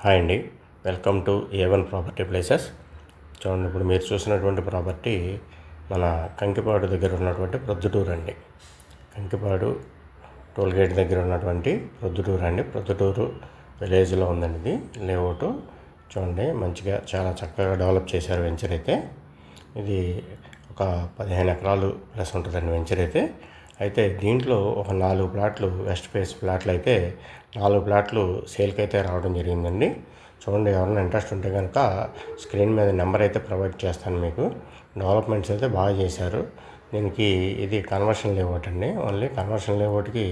Hi అండి, welcome to A1 property places. చూడండి, ఇప్పుడు మీరు చూసినటువంటి ప్రాపర్టీ మన కంకిపాడు దగ్గర ఉన్నటువంటి ప్రొద్దుటూరు అండి. కంకిపాడు టోల్గేట్ దగ్గర ఉన్నటువంటి ప్రొద్దుటూరు అండి. ప్రొద్దుటూరు విలేజ్లో ఉందండి ఇది లేఅవుట్. చూడండి, మంచిగా చాలా చక్కగా డెవలప్ చేశారు వెంచర్ అయితే. ఇది ఒక 15 ఎకరాలు ప్లస్ ఉంటుందండి వెంచర్ అయితే దీంట్లో ఒక 4 ప్లాట్లు వెస్ట్ ఫేస్ ప్లాట్లు అయితే 4 ప్లాట్లు సేల్కి అయితే రావడం జరిగిందండి. చూడండి, ఎవరైనా ఇంట్రెస్ట్ ఉంటే కనుక స్క్రీన్ మీద నెంబర్ అయితే ప్రొవైడ్ చేస్తాను మీకు. డెవలప్మెంట్స్ అయితే బాగా చేశారు. దీనికి ఇది కన్వర్షన్ లేఅవుట్ అండి. ఓన్లీ కన్వర్షన్ లేఅవుట్కి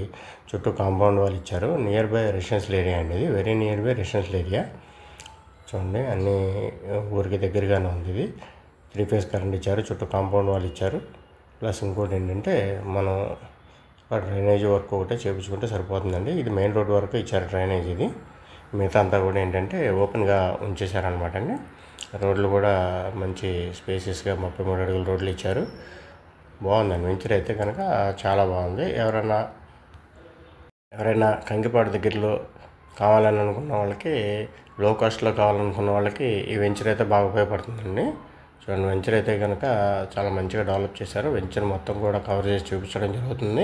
చుట్టూ కాంపౌండ్ వాళ్ళు ఇచ్చారు. నియర్ బై రెసిడెన్షియల్ ఏరియా అండి. ఇది very near by residential area. చూడండి, అన్ని ఊరికి దగ్గరగానే ఉంది. ఇది 3 ఫేజ్ కరెంట్ ఇచ్చారు, చుట్టూ కాంపౌండ్ వాళ్ళు ఇచ్చారు. ప్లస్ ఇంకోటి ఏంటంటే మనం డ్రైనేజ్ వర్క్ ఒకటే చేయించుకుంటే సరిపోతుందండి. ఇది మెయిన్ రోడ్ వరకు ఇచ్చారు డ్రైనేజ్. ఇది మిగతా అంతా కూడా ఏంటంటే ఓపెన్గా ఉంచేశారనమాట అండి. రోడ్లు కూడా మంచి స్పేసెస్గా 33 అడుగుల రోడ్లు ఇచ్చారు. బాగుందండి వెంచర్ అయితే కనుక చాలా బాగుంది. ఎవరైనా కంకిపాడు దగ్గరలో కావాలని అనుకున్న వాళ్ళకి, లో కాస్ట్లో కావాలనుకున్న వాళ్ళకి ఈ వెంచర్ అయితే బాగా ఉపయోగపడుతుందండి. చూడండి, వెంచర్ అయితే కనుక చాలా మంచిగా డెవలప్ చేశారు. వెంచర్ మొత్తం కూడా కవర్ చేసి చూపించడం జరుగుతుంది.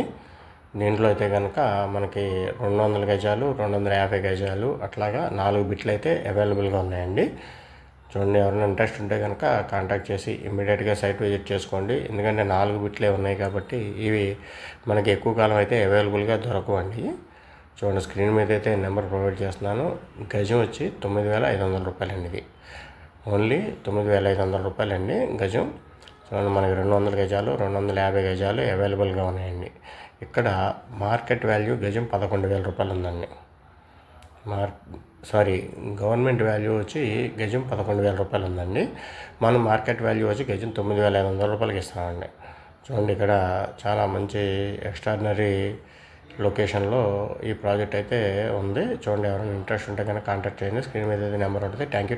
దీంట్లో అయితే కనుక మనకి 200 గజాలు, 250 గజాలు అట్లాగా 4 బిట్లు అయితే అవైలబుల్గా ఉన్నాయండి. చూడండి, ఎవరైనా ఇంట్రెస్ట్ ఉంటే కనుక కాంటాక్ట్ చేసి ఇమ్మీడియట్గా సైట్ విజిట్ చేసుకోండి. ఎందుకంటే 4 బిట్లే ఉన్నాయి కాబట్టి ఇవి మనకి ఎక్కువ కాలం అయితే అవైలబుల్గా దొరకవండి. చూడండి, స్క్రీన్ మీద అయితే నెంబర్ ప్రొవైడ్ చేస్తున్నాను. గజం వచ్చి 9,500 రూపాయలండి. ఇది ఓన్లీ 9,500 రూపాయలండి గజం. చూడండి, మనకి 200 గజాలు, 250 గజాలు అవైలబుల్గా ఉన్నాయండి. ఇక్కడ మార్కెట్ వాల్యూ గజం 11,000 రూపాయలు ఉందండి. గవర్నమెంట్ వాల్యూ వచ్చి గజం 11,000 రూపాయలు ఉందండి. మనం మార్కెట్ వాల్యూ వచ్చి గజం 9,500 రూపాయలకి ఇస్తామండి. చూడండి, ఇక్కడ చాలా మంచి ఎక్స్ట్రాడినరీ లొకేషన్లో ఈ ప్రాజెక్ట్ అయితే ఉంది. చూడండి, ఎవరైనా ఇంట్రెస్ట్ ఉంటే కనుక కాంటాక్ట్ చేయండి. స్క్రీన్ మీద అయితే నెంబర్ ఉంటుంది. Thank you.